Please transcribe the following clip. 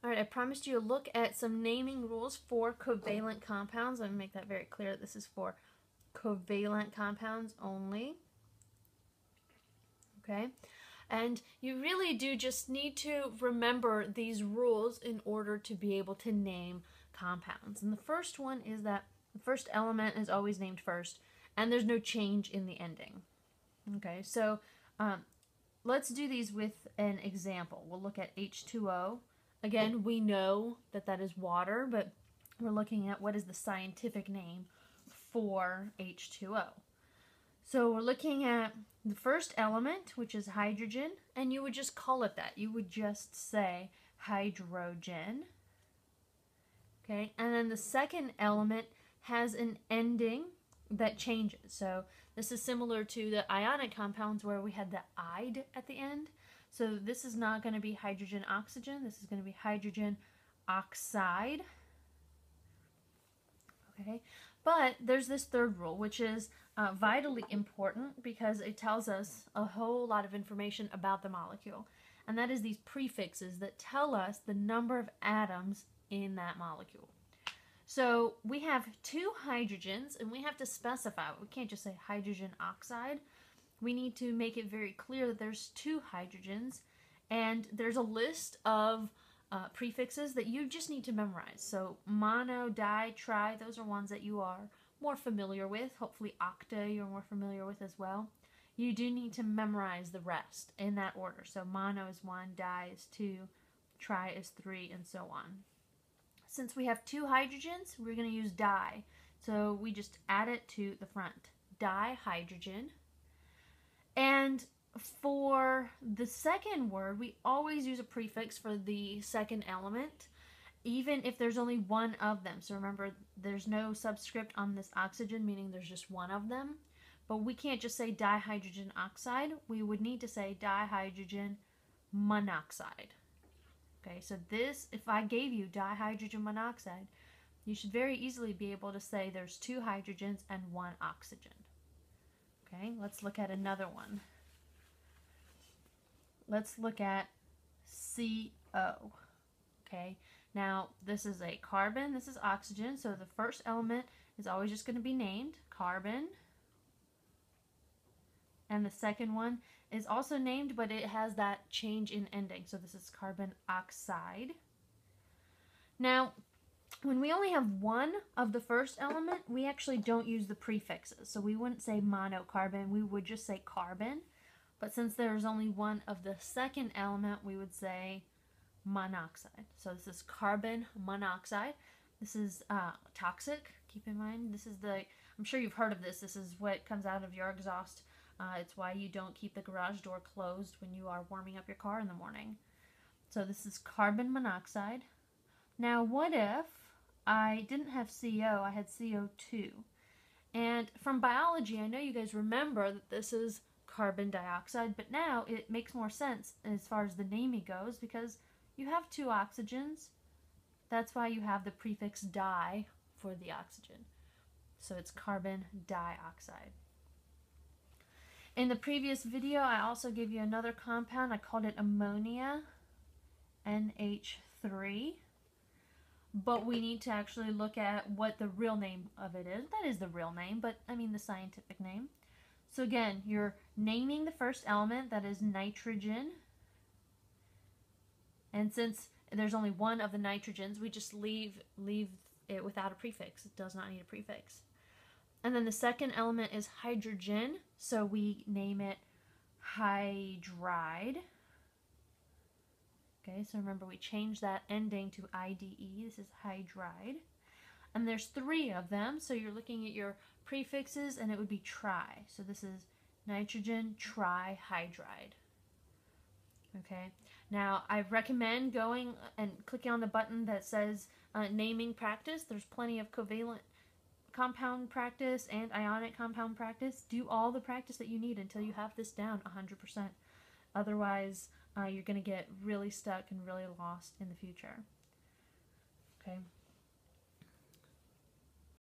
All right, I promised you a look at some naming rules for covalent compounds. Let me make that very clear that this is for covalent compounds only. Okay, and you really do just need to remember these rules in order to be able to name compounds. And the first one is that the first element is always named first, and there's no change in the ending. Okay, so let's do these with an example. We'll look at H2O. Again, we know that that is water, but we're looking at what is the scientific name for H2O. So we're looking at the first element, which is hydrogen, and you would just call it that. You would just say hydrogen. Okay, and then the second element has an ending that changes. So this is similar to the ionic compounds where we had the "ide" at the end. So this is not going to be hydrogen oxygen. This is going to be hydrogen oxide. Okay, but there's this third rule, which is vitally important because it tells us a whole lot of information about the molecule. And that is these prefixes that tell us the number of atoms in that molecule. So we have two hydrogens, and we have to specify. We can't just say hydrogen oxide. We need to make it very clear that there's two hydrogens, and there's a list of prefixes that you just need to memorize. So mono, di, tri, those are ones that you are more familiar with. Hopefully octa you're more familiar with as well. You do need to memorize the rest in that order. So mono is 1, di is 2, tri is 3, and so on. Since we have two hydrogens, we're going to use di. So we just add it to the front. Dihydrogen. And for the second word, we always use a prefix for the second element, even if there's only one of them. So remember, there's no subscript on this oxygen, meaning there's just one of them. But we can't just say dihydrogen oxide. We would need to say dihydrogen monoxide. Okay, so this, if I gave you dihydrogen monoxide, you should very easily be able to say there's two hydrogens and one oxygen. Okay, let's look at another one. Let's look at CO. Okay, now this is a carbon, this is oxygen, so the first element is always just going to be named carbon. And the second one is also named, but it has that change in ending. So this is carbon oxide. Now, when we only have one of the first element, we actually don't use the prefixes. So we wouldn't say monocarbon, we would just say carbon. But since there's only one of the second element, we would say monoxide. So this is carbon monoxide. This is toxic. Keep in mind, this is I'm sure you've heard of this. This is what comes out of your exhaust. It's why you don't keep the garage door closed when you are warming up your car in the morning. So this is carbon monoxide. Now what if I didn't have CO, I had CO2? And from biology, I know you guys remember that this is carbon dioxide, but now it makes more sense as far as the naming goes because you have two oxygens. That's why you have the prefix di for the oxygen. So it's carbon dioxide. In the previous video, I also gave you another compound. I called it ammonia, NH3. But we need to actually look at what the real name of it is. That is the real name, but I mean the scientific name. So again, you're naming the first element, that is nitrogen. And since there's only one of the nitrogens, we just leave it without a prefix. It does not need a prefix. And then the second element is hydrogen, so we name it hydride. Okay, so remember we changed that ending to IDE. This is hydride. And there's three of them, so you're looking at your prefixes, and it would be tri. So this is nitrogen trihydride. Okay, now I recommend going and clicking on the button that says naming practice. There's plenty of covalent compound practice and ionic compound practice. Do all the practice that you need until you have this down 100%. Otherwise, you're going to get really stuck and really lost in the future. Okay.